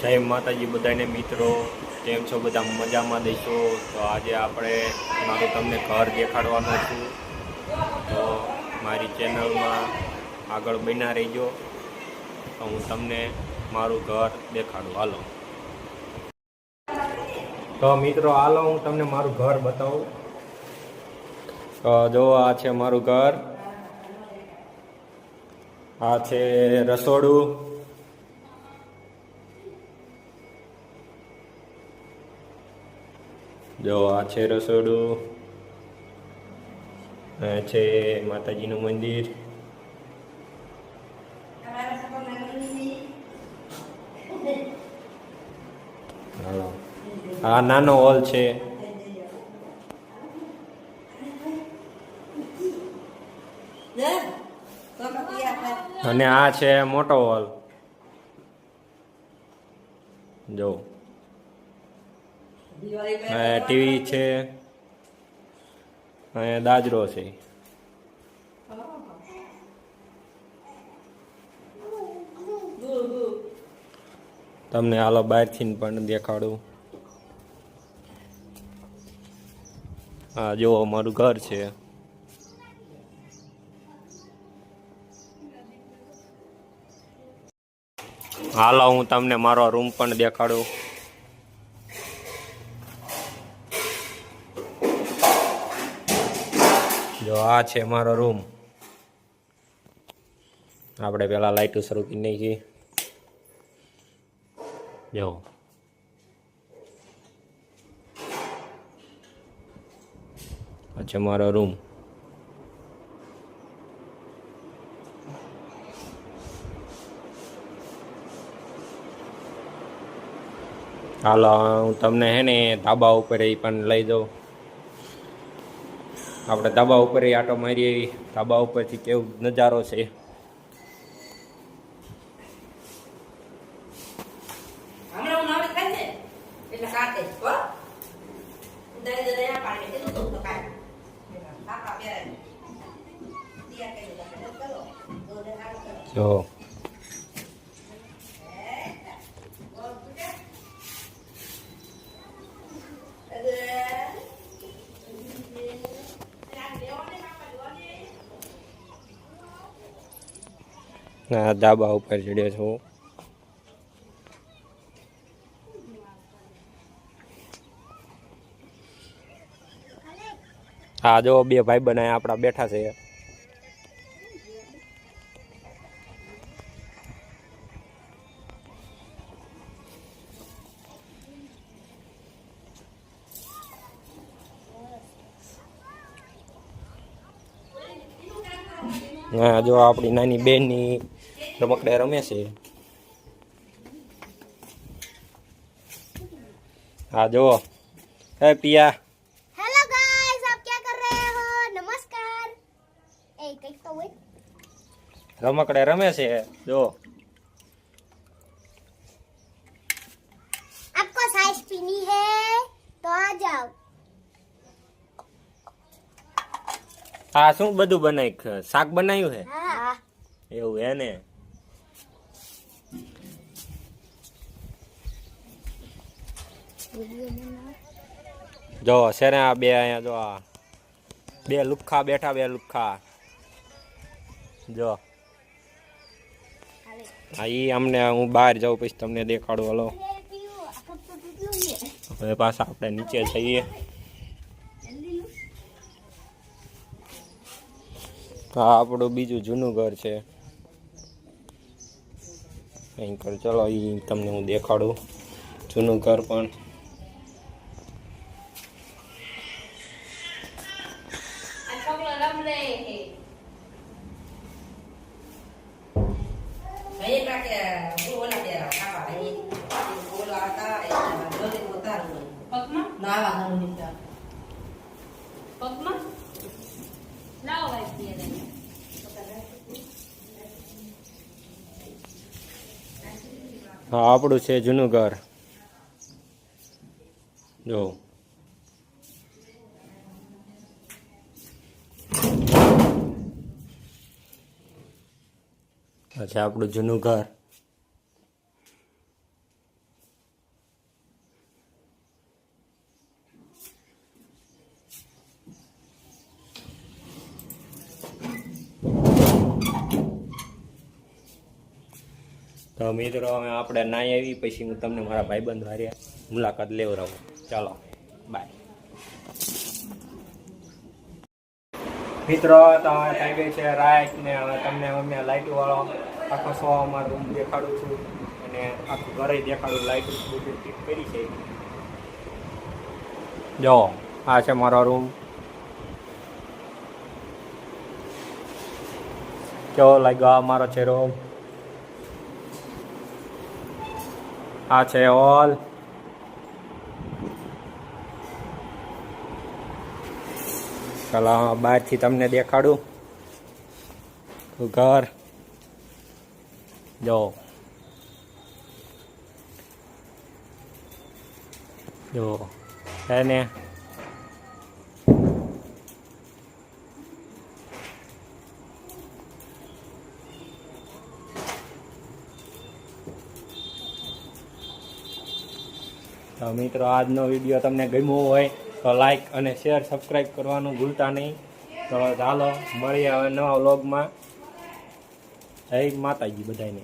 જય માતાજી બધાને મિત્રો, કેમ છો? બધા મજામાં દેશો. તો આજે આપણે મારું તમને ઘર દેખાડવાનું છું, તો મારી ચેનલમાં આગળ બન્યા રહીજો. તો હું તમને મારું ઘર દેખાડું. હાલો તો મિત્રો, હાલો હું તમને મારું ઘર બતાવું. તો જો આ છે મારું ઘર, આ છે રસોડું, જો આ છે રસોડું, આ છે માતાજીનું મંદિર, આ નાનો હોલ છે, અને આ છે મોટો હોલ. જો ટીવી છે, અને દાજરો છે. તમને હાલો બહારથી પણ દેખાડું. હા જો અમારું ઘર છે. હાલો હું તમને મારો રૂમ પણ દેખાડું. જો આ છે મારો રૂમ. આપણે પેલા લાઈટો શરૂ કરી નાખી. જો આ છે મારો રૂમ. હાલો હું તમને હે ને ધાબા ઉપર એ પણ લઈ જાઉં. આપણે ધાબા ઉપર આટો મારીએ. ધાબા ઉપરથી કેવું નજારો છે. જો ધાબા ઉપર ચડ્યો છું. હા જો બે ભાઈ બનાય આપણા બેઠા છે. હા જો આપણી નાની બેનની રમકડે રમે છે. हाँ जो है पिया। हेलो गाइस, आप क्या कर रहे हो? नमस्कार। ए कहीं तो हुए रमकड़े रमे से जो आपको साइज पीनी है तो आ जाओ। हाँ शू बधु बनाई शाक बनायु है हाँ एवं है ने। जो सेने आ बे अहींया जो आ बे लुखा बैठा, बे लुखा जो हाँ ई अमने हूँ बहार जाऊँ पछी तमने देखाड़ू। हलो हवे पाछा आपणे नीचे जईए। हाँ आपणुं बीजुं जूनुं घर छे अहीं कर। चलो ई तमने हूँ देखाड़ू जूनुं घर पण। हाँ आपणुं छे जूनुं घर जो अच्छा आपणुं जूनुं घर। તો મિત્રો હવે આપણે નાઈ આવી પછી હું તમને મારા ભાઈબંધ હારે મુલાકાત લેવડાવું. ચાલો બાય. મિત્રો તો હવે થઈ ગઈ છે રાત ને હવે તમને અમે લાઇટવાળો આખો શો અમારો રૂમ દેખાડું છું અને આખું ઘરે દેખાડું. લાઇટ બધું ફિટ કરી છે. જો આ છે મારો રૂમ. કેવો લાગ્યો મારો છે રૂમ? આ છે હોલ. ચાલો બહારથી તમને દેખાડું ઘર. જો જો હે ને તો મિત્રો આજનો વિડીયો તમને ગમ્યો હોય તો લાઈક અને શેર સબસ્ક્રાઈબ કરવાનું ભૂલતા નહીં. તો ચાલો મળીએ હવે નવા વ્લોગમાં. જય માતાજી બધાને.